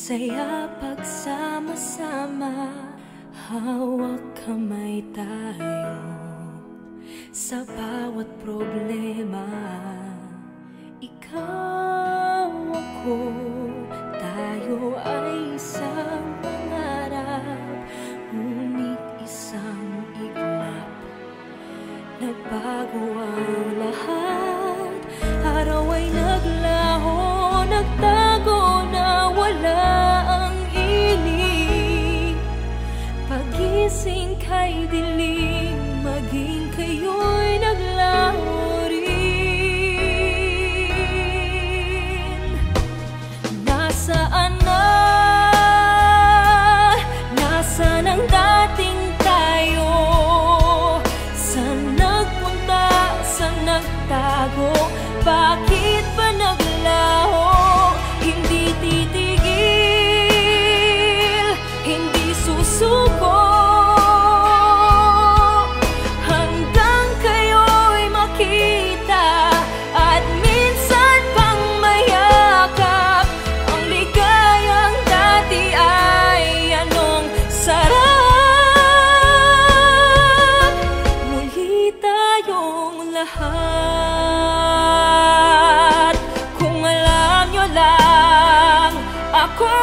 Saya pagsama-sama, hawak kamay tayo sa bawat problema. Ikaw, ako, tayo ay isang pangarap, ngunit isang iglap. Nagbago ang lahat, araw ay naglaho, nagtago na wala ang inig. Pagising kay dilim, maging kayo'y naglaho rin. Nasaan na? Nasaan ang dating tayo? Saan nagpunta? Saan nagtago? Bakit ba naglaho? Hindi titigil, hindi susuko, hanggang kayo'y makita at minsan pang mayakap. Ang ligayang dati ay anong sarap. Muli tayong lahat. Kung alam nyo lang, ako